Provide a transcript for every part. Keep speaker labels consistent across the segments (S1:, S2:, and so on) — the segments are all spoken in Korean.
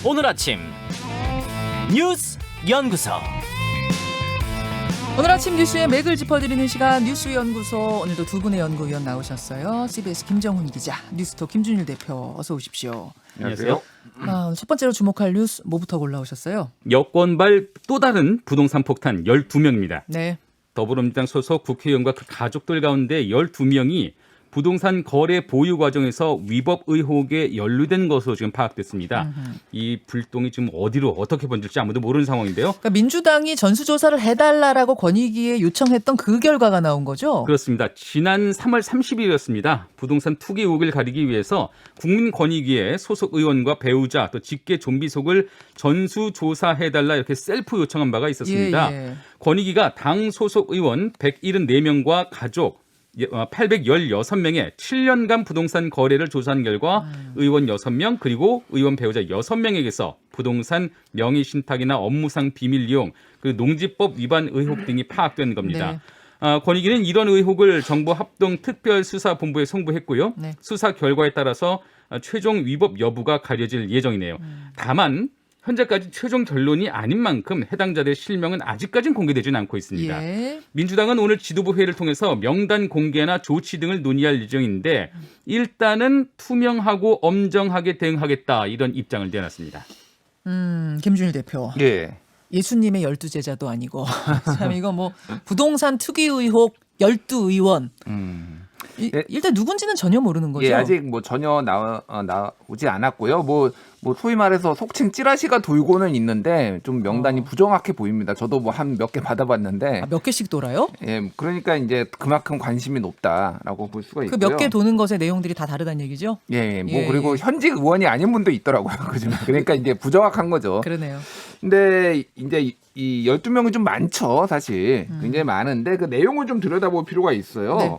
S1: 오늘 아침 뉴스 연구소.
S2: 오늘 아침 뉴스의 맥을 짚어드리는 시간 뉴스 연구소. 오늘도 두 분의 연구위원 나오셨어요. CBS 김정훈 기자, 뉴스톱 김준일 대표, 어서 오십시오.
S3: 안녕하세요.
S2: 첫 번째로 주목할 뉴스 뭐부터 골라오셨어요?
S3: 여권발 또 다른 부동산 폭탄 12명입니다.
S2: 네.
S3: 더불어민주당 소속 국회의원과 그 가족들 가운데 12명이 부동산 거래 보유 과정에서 위법 의혹에 연루된 것으로 지금 파악됐습니다. 이 불똥이 지금 어디로 어떻게 번질지 아무도 모르는 상황인데요.
S2: 그러니까 민주당이 전수조사를 해달라라고 권익위에 요청했던 그 결과가 나온 거죠?
S3: 그렇습니다. 지난 3월 30일이었습니다. 부동산 투기 의혹을 가리기 위해서 국민권익위에 소속 의원과 배우자 또 직계 좀비속을 전수조사해달라 이렇게 셀프 요청한 바가 있었습니다.
S2: 예.
S3: 권익위가 당 소속 의원 174명과 가족 816명의 7년간 부동산 거래를 조사한 결과 의원 6명 그리고 의원 배우자 6명에게서 부동산 명의신탁이나 업무상 비밀 이용 그리고 농지법 위반 의혹 등이 파악된 겁니다.
S2: 네.
S3: 권익위는 이런 의혹을 정부 합동특별수사본부에 송부했고요.
S2: 네.
S3: 수사 결과에 따라서 최종 위법 여부가 가려질 예정이네요. 다만 현재까지 최종 결론이 아닌 만큼 해당자들의 실명은 아직까지는 공개되지는 않고 있습니다.
S2: 예.
S3: 민주당은 오늘 지도부 회의를 통해서 명단 공개나 조치 등을 논의할 예정인데 일단은 투명하고 엄정하게 대응하겠다 이런 입장을 내놨습니다.
S2: 김준일 대표.
S4: 예.
S2: 예수님의 12제자도 아니고 참 이거 뭐 부동산 투기 의혹 12의원. 일단 누군지는 전혀 모르는 거죠?
S4: 예, 아직 뭐 전혀 나오지 않았고요. 뭐 소위 말해서 속칭 찌라시가 돌고는 있는데 좀 명단이 부정확해 보입니다. 저도 뭐 한 몇 개 받아봤는데
S2: 몇 개씩 돌아요?
S4: 예, 그러니까 이제 그만큼 관심이 높다라고 볼 수가 있고요.
S2: 그 몇 개 도는 것의 내용들이 다 다르다는 얘기죠?
S4: 예, 뭐
S2: 예,
S4: 그리고
S2: 예.
S4: 현직 의원이 아닌 분도 있더라고요. 그중에. 그러니까 이제 부정확한 거죠.
S2: 그러네요.
S4: 근데 이제 이 12명이 좀 많죠, 사실. 굉장히 많은데 그 내용을 좀 들여다볼 필요가 있어요.
S2: 네.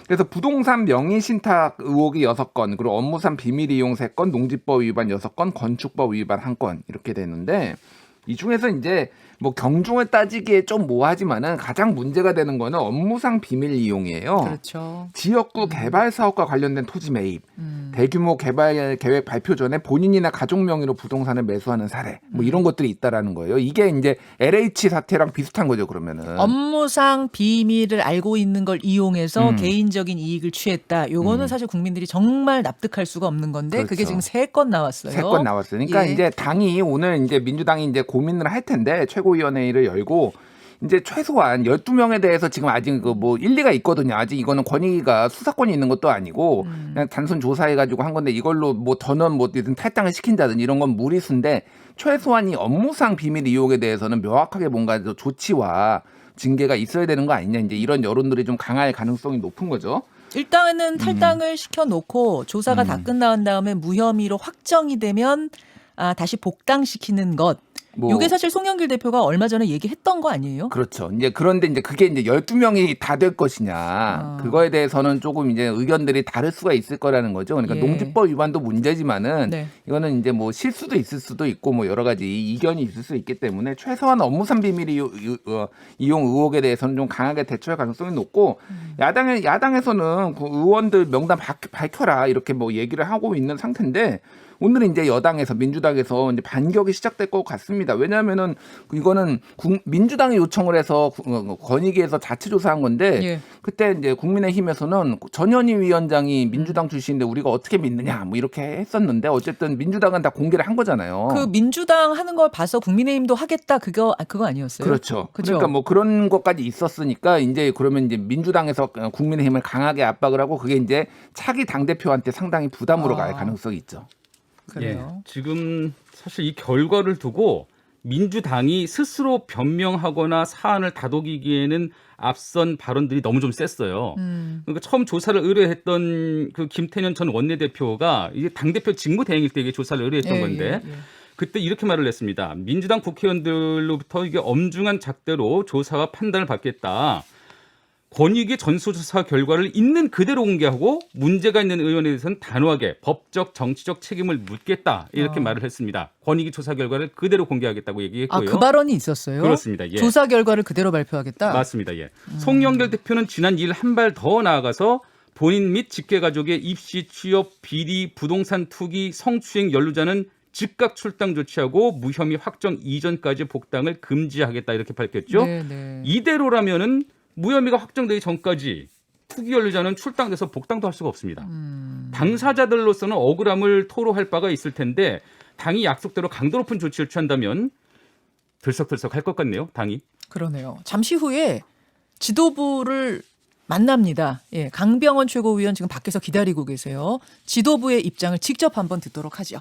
S4: 그래서 부동산 명의신탁 의혹이 6건, 그리고 업무상 비밀 이용 3건, 농지법 위반 6건, 건축법 위반 1건 이렇게 되는데 이 중에서 이제 뭐 경중을 따지기에 좀 모호하지만은 가장 문제가 되는 거는 업무상 비밀 이용이에요.
S2: 그렇죠.
S4: 지역구 개발 사업과 관련된 토지 매입, 대규모 개발 계획 발표 전에 본인이나 가족 명의로 부동산을 매수하는 사례, 뭐 이런 것들이 있다라는 거예요. 이게 이제 LH 사태랑 비슷한 거죠, 그러면은.
S2: 업무상 비밀을 알고 있는 걸 이용해서 개인적인 이익을 취했다. 요거는 사실 국민들이 정말 납득할 수가 없는 건데
S4: 그렇죠.
S2: 그게 지금 3건 나왔어요.
S4: 3건 나왔어요. 그러니까
S2: 예.
S4: 이제 당이 오늘 이제 민주당이 이제 고민을 할 텐데 최고위원회의를 열고 이제 최소한 12명에 대해서 지금 아직 그 뭐 일리가 있거든요. 아직 이거는 권익위가 수사권이 있는 것도 아니고 그냥 단순 조사해가지고 한 건데 이걸로 뭐 전원 뭐든 탈당을 시킨다든지 이런 건 무리수인데 최소한 이 업무상 비밀 이용에 대해서는 명확하게 뭔가 조치와 징계가 있어야 되는 거 아니냐. 이제 이런 여론들이 좀 강할 가능성이 높은 거죠.
S2: 일단은 탈당을 시켜놓고 조사가 다 끝난 다음에 무혐의로 확정이 되면 다시 복당시키는 것.
S4: 뭐
S2: 이게 사실 송영길 대표가 얼마 전에 얘기했던 거 아니에요?
S4: 그렇죠. 이제 그런데 이제 그게 이제 12명이 다 될 것이냐. 그거에 대해서는 조금 이제 의견들이 다를 수가 있을 거라는 거죠. 그러니까
S2: 예.
S4: 농지법 위반도 문제지만은
S2: 네.
S4: 이거는 이제 뭐 실수도 있을 수도 있고 뭐 여러 가지 이견이 있을 수 있기 때문에 최소한 업무상 비밀 이용 의혹에 대해서는 좀 강하게 대처할 가능성이 높고 야당에서는 그 의원들 명단 밝혀라 이렇게 뭐 얘기를 하고 있는 상태인데 오늘은 이제 여당에서 민주당에서 이제 반격이 시작될 것 같습니다. 왜냐하면은 이거는 민주당이 요청을 해서 권익위에서 자체 조사한 건데
S2: 예.
S4: 그때 이제 국민의힘에서는 전현희 위원장이 민주당 출신인데 우리가 어떻게 믿느냐 뭐 이렇게 했었는데 어쨌든 민주당은 다 공개를 한 거잖아요.
S2: 그 민주당 하는 걸 봐서 국민의힘도 하겠다 그거 아니었어요?
S4: 그렇죠.
S2: 그죠?
S4: 그러니까 뭐 그런 것까지 있었으니까 이제 그러면 이제 민주당에서 국민의힘을 강하게 압박을 하고 그게 이제 차기 당 대표한테 상당히 부담으로 갈 가능성이 있죠.
S2: 그래요.
S3: 예, 지금 사실 이 결과를 두고 민주당이 스스로 변명하거나 사안을 다독이기에는 앞선 발언들이 너무 좀 셌어요. 그러니까 처음 조사를 의뢰했던 그 김태년 전 원내대표가 이게 당대표 직무대행일 때 이게 조사를 의뢰했던 건데 그때 이렇게 말을 했습니다. 민주당 국회의원들로부터 이게 엄중한 잣대로 조사와 판단을 받겠다. 권익위 전수조사 결과를 있는 그대로 공개하고 문제가 있는 의원에 대해서는 단호하게 법적 정치적 책임을 묻겠다 이렇게 말을 했습니다. 권익위 조사 결과를 그대로 공개하겠다고 얘기했고요.
S2: 그 발언이 있었어요?
S3: 그렇습니다. 예.
S2: 조사 결과를 그대로 발표하겠다?
S3: 맞습니다. 예. 송영길 대표는 지난 2일 한 발 더 나아가서 본인 및 직계 가족의 입시, 취업, 비리, 부동산 투기, 성추행 연루자는 즉각 출당 조치하고 무혐의 확정 이전까지 복당을 금지하겠다 이렇게 밝혔죠.
S2: 네, 네.
S3: 이대로라면은 무혐의가 확정되기 전까지 투기 연루자는 출당돼서 복당도 할 수가 없습니다. 당사자들로서는 억울함을 토로할 바가 있을 텐데 당이 약속대로 강도 높은 조치를 취한다면 들썩들썩 할 것 같네요. 당이.
S2: 그러네요. 잠시 후에 지도부를 만납니다. 예, 강병원 최고위원 지금 밖에서 기다리고 계세요. 지도부의 입장을 직접 한번 듣도록 하죠.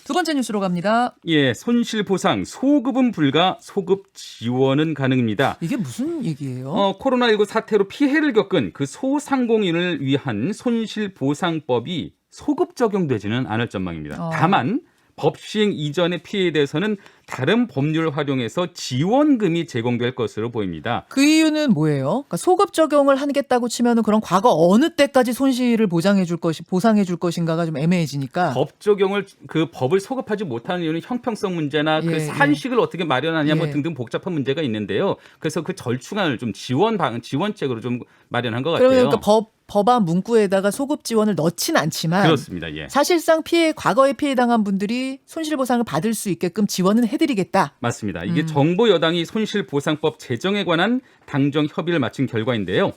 S2: 두 번째 뉴스로 갑니다.
S3: 예, 손실보상 소급은 불가 소급 지원은 가능입니다.
S2: 이게 무슨 얘기예요?
S3: 코로나19 사태로 피해를 겪은 그 소상공인을 위한 손실보상법이 소급 적용되지는 않을 전망입니다. 다만 법 시행 이전의 피해에 대해서는 다른 법률을 활용해서 지원금이 제공될 것으로 보입니다.
S2: 그 이유는 뭐예요? 그러니까 소급 적용을 하겠다고 치면은 그럼 과거 어느 때까지 손실을 보상해 줄 것인가가 좀 애매해지니까.
S3: 법 적용을 그 법을 소급하지 못하는 이유는 형평성 문제나 그 산식을 어떻게 마련하냐 뭐 등등 복잡한 문제가 있는데요. 그래서 그 절충안을 좀 지원책으로 좀 마련한 것 같아요.
S2: 그러니까 법안 문구에다가 소급 지원을 넣진 않지만
S3: 그렇습니다. 예.
S2: 사실상 과거에 피해 당한 분들이 손실 보상을 받을 수 있게끔 지원은 해드리겠다.
S3: 맞습니다. 이게 정부 여당이 손실보상법 제정에 관한 당정 협의를 마친 결과인데요.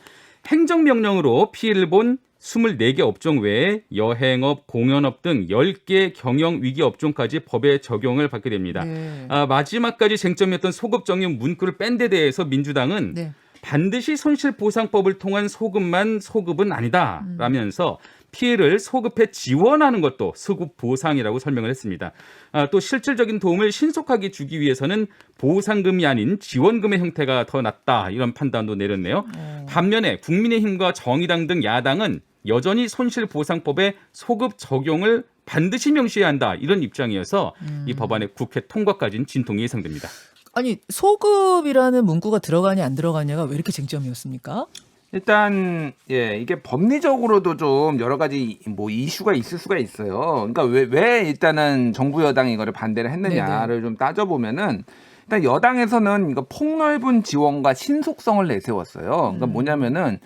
S3: 행정명령으로 피해를 본 24개 업종 외에 여행업, 공연업 등 10개 경영위기 업종까지 법의 적용을 받게 됩니다.
S2: 네.
S3: 마지막까지 쟁점이었던 소급 적용 문구를 뺀 데 대해서 민주당은
S2: 네.
S3: 반드시 손실보상법을 통한 소급만 소급은 아니다라면서 피해를 소급해 지원하는 것도 소급 보상이라고 설명을 했습니다. 또 실질적인 도움을 신속하게 주기 위해서는 보상금이 아닌 지원금의 형태가 더 낫다 이런 판단도 내렸네요. 반면에 국민의힘과 정의당 등 야당은 여전히 손실보상법의 소급 적용을 반드시 명시해야 한다 이런 입장이어서 이 법안의 국회 통과까지는 진통이 예상됩니다.
S2: 아니 소급이라는 문구가 들어가냐 안 들어가냐가 왜 이렇게 쟁점이었습니까?
S4: 일단 이게 법리적으로도 좀 여러 가지 뭐 이슈가 있을 수가 있어요. 그러니까 왜 일단은 정부 여당이 이거를 반대를 했느냐를 좀 따져보면은 일단 여당에서는 이거 폭넓은 지원과 신속성을 내세웠어요. 그러니까 뭐냐면은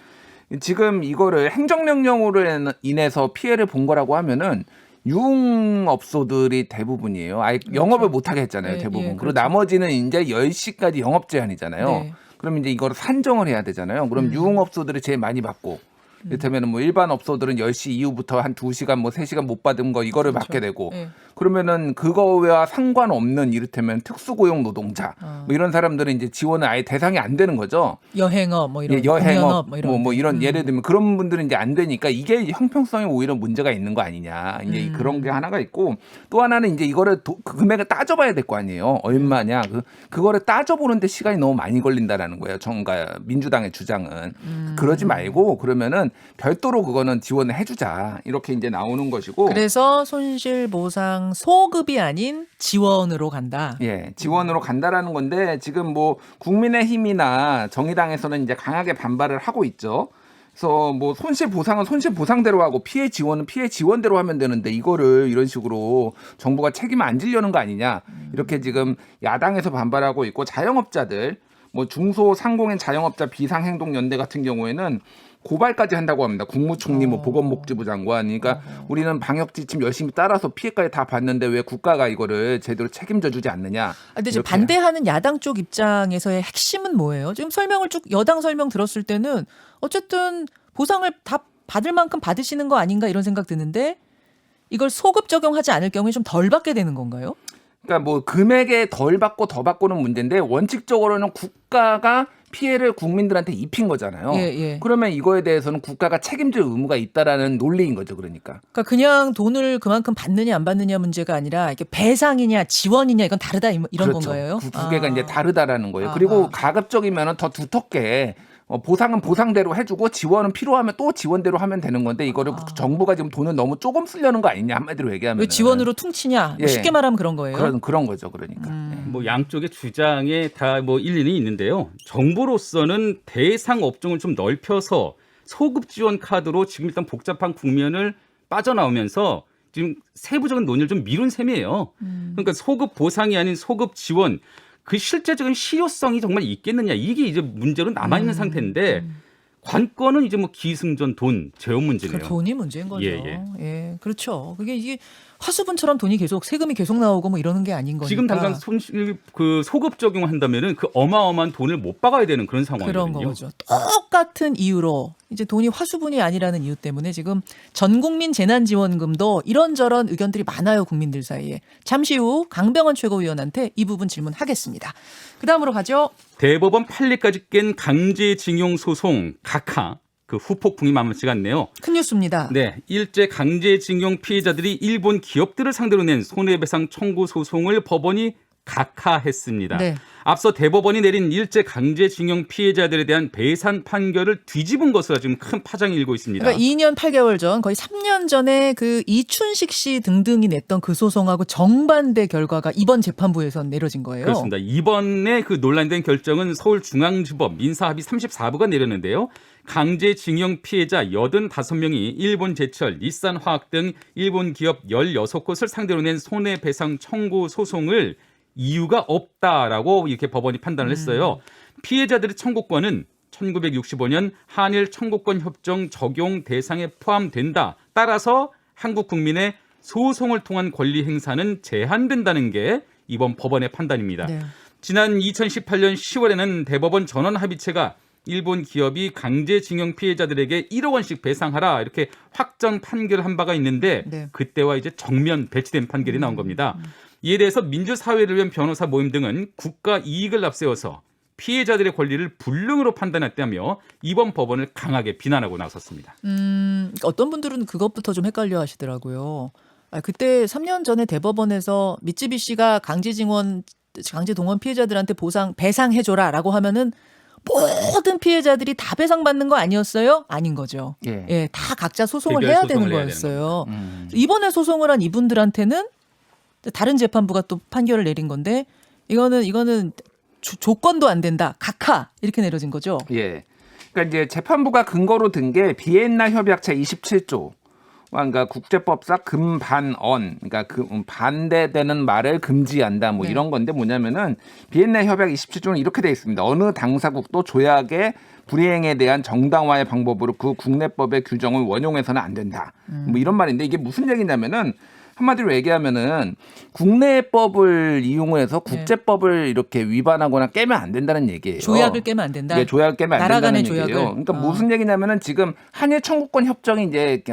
S4: 지금 이거를 행정명령으로 인해서 피해를 본 거라고 하면은 유흥업소들이 대부분이에요. 아예
S2: 그렇죠.
S4: 영업을 못하게 했잖아요.
S2: 네,
S4: 대부분.
S2: 그렇죠.
S4: 그리고 나머지는 이제 10시까지 영업 제한이잖아요.
S2: 네.
S4: 그럼 이제 이거를 산정을 해야 되잖아요. 그럼 유흥업소들이 제일 많이 받고 이를테면 뭐 일반 업소들은 10시 이후부터 한 2시간 뭐 3시간 못 받은 거 이거를
S2: 그렇죠.
S4: 받게 되고
S2: 네.
S4: 그러면은 그거와 상관없는 이를테면 특수고용 노동자 뭐 이런 사람들은 이제 지원은 아예 대상이 안 되는 거죠.
S2: 여행업 뭐 이런
S4: 여행업
S2: 공연업
S4: 뭐 이런 예를 들면 그런 분들은 이제 안 되니까 이게 형평성에 오히려 문제가 있는 거 아니냐. 이제 그런 게 하나가 있고 또 하나는 이제 이거를 그 금액을 따져봐야 될 거 아니에요. 얼마냐. 그거를 따져보는데 시간이 너무 많이 걸린다라는 거예요. 민주당의 주장은. 그러지 말고 그러면은 별도로 그거는 지원을 해주자. 이렇게 이제 나오는 것이고.
S2: 그래서 손실보상 소급이 아닌 지원으로 간다.
S4: 예, 지원으로 간다라는 건데 지금 뭐 국민의힘이나 정의당에서는 이제 강하게 반발을 하고 있죠. 그래서 뭐 손실 보상은 손실 보상대로 하고 피해 지원은 피해 지원대로 하면 되는데 이거를 이런 식으로 정부가 책임을 안 지려는 거 아니냐. 이렇게 지금 야당에서 반발하고 있고 자영업자들 뭐 중소상공인 자영업자 비상행동연대 같은 경우에는 고발까지 한다고 합니다. 국무총리, 뭐 보건복지부 장관. 그러니까 우리는 방역 지침 열심히 따라서 피해까지 다 봤는데 왜 국가가 이거를 제대로 책임져 주지 않느냐.
S2: 근데 지금
S4: 이렇게.
S2: 반대하는 야당 쪽 입장에서의 핵심은 뭐예요? 지금 설명을 쭉 여당 설명 들었을 때는 어쨌든 보상을 다 받을 만큼 받으시는 거 아닌가 이런 생각 드는데 이걸 소급 적용하지 않을 경우에 좀 덜 받게 되는 건가요?
S4: 그러니까 뭐 금액에 덜 받고 더 받고는 문제인데 원칙적으로는 국가가 피해를 국민들한테 입힌 거잖아요.
S2: 예.
S4: 그러면 이거에 대해서는 국가가 책임질 의무가 있다라는 논리인 거죠, 그러니까.
S2: 그러니까 그냥 돈을 그만큼 받느냐 안 받느냐 문제가 아니라 이게 배상이냐 지원이냐 이건 다르다 이런
S4: 그렇죠.
S2: 건가요?
S4: 두 개가 이제 다르다라는 거예요. 그리고 가급적이면 더 두텁게 보상은 보상대로 해주고 지원은 필요하면 또 지원대로 하면 되는 건데 이거를 정부가 지금 돈을 너무 조금 쓰려는 거 아니냐 한마디로 얘기하면
S2: 왜 지원으로 퉁치냐
S4: 예.
S2: 쉽게 말하면 그런 거예요.
S4: 그런 거죠, 그러니까.
S3: 뭐 양쪽의 주장에 다 뭐 일리는 있는데요. 정부로서는 대상 업종을 좀 넓혀서 소급 지원 카드로 지금 일단 복잡한 국면을 빠져나오면서 지금 세부적인 논의를 좀 미룬 셈이에요. 그러니까 소급 보상이 아닌 소급 지원 그 실제적인 실효성이 정말 있겠느냐 이게 이제 문제로 남아 있는 상태인데 관건은 이제 뭐 기승전 돈 재원 문제네요.
S2: 돈이 문제인 거죠.
S3: 예.
S2: 예, 그렇죠. 그게 이게 화수분처럼 돈이 계속 세금이 계속 나오고 뭐 이러는 게 아닌 거니까.
S3: 지금 당장 그 소급 적용한다면은 그 어마어마한 돈을 못 박아야 되는 그런
S2: 그런
S3: 상황이거든요.
S2: 거죠. 똑같은 이유로 이제 돈이 화수분이 아니라는 이유 때문에 지금 전국민 재난지원금도 이런저런 의견들이 많아요. 국민들 사이에. 잠시 후 강병원 최고위원한테 이 부분 질문하겠습니다. 그다음으로 가죠.
S3: 대법원 판례까지 깬 강제징용 소송 각하 그 후폭풍이 만만치가 않네요.
S2: 큰 뉴스입니다.
S3: 네, 일제 강제징용 피해자들이 일본 기업들을 상대로 낸 손해배상 청구 소송을 법원이 각하했습니다.
S2: 네.
S3: 앞서 대법원이 내린 일제 강제징용 피해자들에 대한 배상 판결을 뒤집은 것으로 지금 큰 파장이 일고 있습니다.
S2: 그러니까 2년 8개월 전, 거의 3년 전에 그 이춘식 씨 등등이 냈던 그 소송하고 정반대 결과가 이번 재판부에서 내려진 거예요.
S3: 그렇습니다. 이번에 그 논란된 결정은 서울중앙지법 민사합의 34부가 내렸는데요. 강제징용 피해자 85명이 일본 제철, 닛산화학 등 일본 기업 16곳을 상대로 낸 손해배상 청구 소송을 이유가 없다라고 이렇게 법원이 판단을 했어요. 피해자들의 청구권은 1965년 한일 청구권 협정 적용 대상에 포함된다. 따라서 한국 국민의 소송을 통한 권리 행사는 제한된다는 게 이번 법원의 판단입니다.
S2: 네.
S3: 지난 2018년 10월에는 대법원 전원합의체가 일본 기업이 강제징용 피해자들에게 1억 원씩 배상하라 이렇게 확정 판결한 바가 있는데
S2: 네.
S3: 그때와 이제 정면 배치된 판결이 나온 겁니다. 이에 대해서 민주사회를 위한 변호사 모임 등은 국가 이익을 앞세워서 피해자들의 권리를 불능으로 판단했다며 이번 법원을 강하게 비난하고 나섰습니다.
S2: 어떤 분들은 그것부터 좀 헷갈려 하시더라고요. 그때 3년 전에 대법원에서 미쯔비시가 강제동원 피해자들한테 배상해줘라라고 하면은 모든 피해자들이 다 배상받는 거 아니었어요? 아닌 거죠.
S4: 예.
S2: 다 각자 소송을
S3: 개별
S2: 해야
S3: 소송을
S2: 되는
S3: 해야
S2: 거였어요. 이번에 소송을 한 이분들한테는 다른 재판부가 또 판결을 내린 건데 이거는 조건도 안 된다. 각하 이렇게 내려진 거죠.
S4: 예. 그러니까 이제 재판부가 근거로 든 게 비엔나 협약체 27조. 그러니까 국제법상 금반언, 그러니까 반대되는 말을 금지한다, 뭐
S2: 네.
S4: 이런 건데 뭐냐면은 비엔나 협약 27조는 이렇게 돼 있습니다. 어느 당사국도 조약의 불이행에 대한 정당화의 방법으로 그 국내법의 규정을 원용해서는 안 된다. 뭐 이런 말인데 이게 무슨 얘기냐면은 한마디로 얘기하면은 국내법을 이용해서 국제법을 이렇게 위반하거나 깨면 안 된다는 얘기예요.
S2: 조약을 깨면 안 된다.
S4: 예, 조약을 깨면 안
S2: 나라
S4: 된다는
S2: 간의
S4: 얘기예요.
S2: 조약을.
S4: 그러니까 무슨 얘기냐면은 지금 한일 청구권 협정이 이제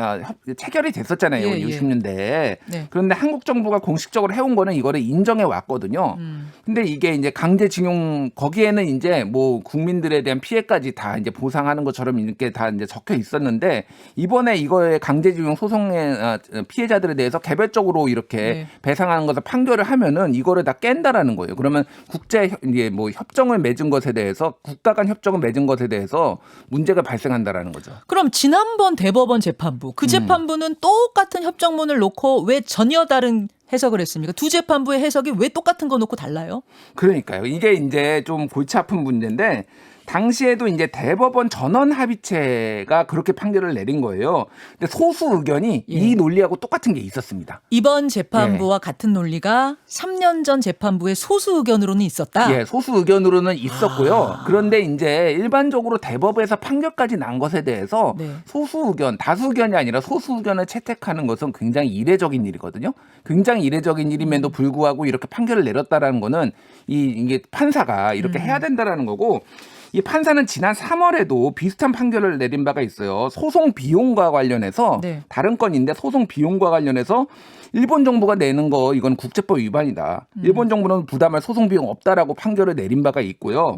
S4: 체결이 됐었잖아요.
S2: 예, 예.
S4: 60년대에.
S2: 네.
S4: 그런데 한국 정부가 공식적으로 해온 거는 이거를 인정해 왔거든요. 근데 이게 이제 강제징용 거기에는 이제 뭐 국민들에 대한 피해까지 다 이제 보상하는 것처럼 이렇게 다 이제 적혀 있었는데 이번에 이거의 강제징용 소송의 피해자들에 대해서 개별적으로 이렇게
S2: 네.
S4: 배상하는 것을 판결을 하면은 이거를 다 깬다라는 거예요. 그러면 국제 이제 뭐 협정을 맺은 것에 대해서 국가 간 협정을 맺은 것에 대해서 문제가 발생한다라는 거죠.
S2: 그럼 지난번 대법원 재판부 그 재판부는 똑같은 협정문을 놓고 왜 전혀 다른 해석을 했습니까? 두 재판부의 해석이 왜 똑같은 거 놓고 달라요?
S4: 그러니까요. 이게 이제 좀 골치 아픈 문제인데 당시에도 이제 대법원 전원 합의체가 그렇게 판결을 내린 거예요. 근데 소수 의견이
S2: 예.
S4: 이 논리하고 똑같은 게 있었습니다.
S2: 이번 재판부와 같은 논리가 3년 전 재판부의 소수 의견으로는 있었다.
S4: 예, 소수 의견으로는 있었고요. 그런데 이제 일반적으로 대법에서 판결까지 난 것에 대해서
S2: 네.
S4: 소수 의견, 다수 의견이 아니라 소수 의견을 채택하는 것은 굉장히 이례적인 일이거든요. 굉장히 이례적인 일임에도 불구하고 이렇게 판결을 내렸다라는 거는 이게 판사가 이렇게 해야 된다라는 거고 이 판사는 지난 3월에도 비슷한 판결을 내린 바가 있어요. 소송 비용과 관련해서
S2: 네.
S4: 다른 건인데 소송 비용과 관련해서 일본 정부가 내는 거 이건 국제법 위반이다. 일본 정부는 부담할 소송 비용 없다라고 판결을 내린 바가 있고요.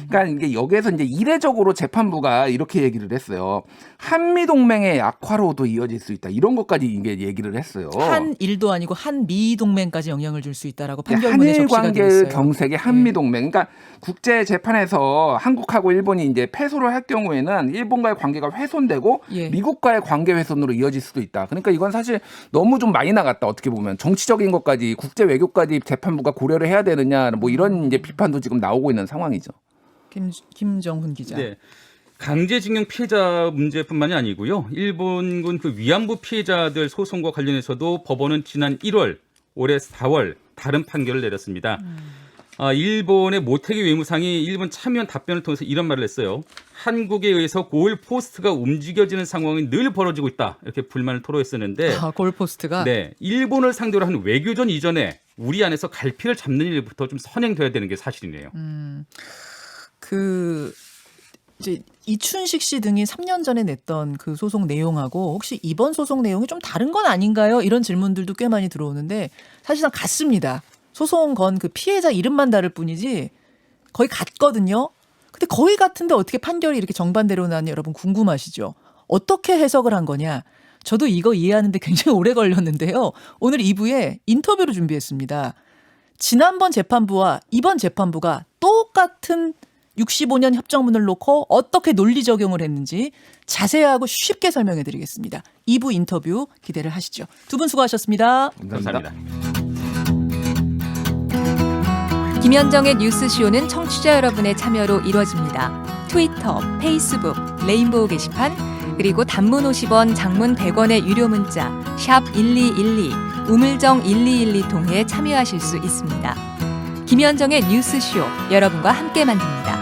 S4: 그러니까 이게 여기에서 이제 이례적으로 재판부가 이렇게 얘기를 했어요. 한미 동맹의 약화로도 이어질 수 있다. 이런 것까지 이게 얘기를 했어요.
S2: 한일도 아니고 한미 동맹까지 영향을 줄 수 있다라고 판결문에
S4: 한일
S2: 적시가
S4: 관계
S2: 되어 있어요.
S4: 경색의 한미 동맹. 그러니까 국제 재판에서 한국하고 일본이 이제 패소를 할 경우에는 일본과의 관계가 훼손되고
S2: 예.
S4: 미국과의 관계 훼손으로 이어질 수도 있다. 그러니까 이건 사실 너무 좀 많이 나갔다. 어떻게 보면 정치적인 것까지 국제 외교까지 재판부가 고려를 해야 되느냐 뭐 이런 이제 비판도 지금 나오고 있는 상황이죠.
S2: 김정훈 기자.
S3: 네. 강제징용 피해자 문제뿐만이 아니고요. 일본군 그 위안부 피해자들 소송과 관련해서도 법원은 지난 1월, 올해 4월 다른 판결을 내렸습니다. 일본의 모테기 외무상이 일본 참여연 답변을 통해서 이런 말을 했어요. 한국에 의해서 고일포스트가 움직여지는 상황이 늘 벌어지고 있다. 이렇게 불만을 토로했었는데
S2: 골포스트가
S3: 네, 일본을 상대로 한 외교전 이전에 우리 안에서 갈피를 잡는 일부터 좀 선행돼야 되는 게 사실이네요.
S2: 이제 이춘식 씨 등이 3년 전에 냈던 그 소송 내용하고 혹시 이번 소송 내용이 좀 다른 건 아닌가요? 이런 질문들도 꽤 많이 들어오는데 사실상 같습니다. 소송 건 그 피해자 이름만 다를 뿐이지 거의 같거든요. 근데 거의 같은데 어떻게 판결이 이렇게 정반대로 나는지 여러분 궁금하시죠? 어떻게 해석을 한 거냐? 저도 이거 이해하는데 굉장히 오래 걸렸는데요. 오늘 2부에 인터뷰를 준비했습니다. 지난번 재판부와 이번 재판부가 똑같은 65년 협정문을 놓고 어떻게 논리 적용을 했는지 자세하고 쉽게 설명해 드리겠습니다. 2부 인터뷰 기대를 하시죠. 두 분 수고하셨습니다.
S3: 감사합니다.
S5: 김현정의 뉴스쇼는 청취자 여러분의 참여로 이루어집니다. 트위터, 페이스북, 레인보우 게시판, 그리고 단문 50원, 장문 100원의 유료 문자 샵 1212, 우물정 1212 통해 참여하실 수 있습니다. 김현정의 뉴스쇼, 여러분과 함께 만듭니다.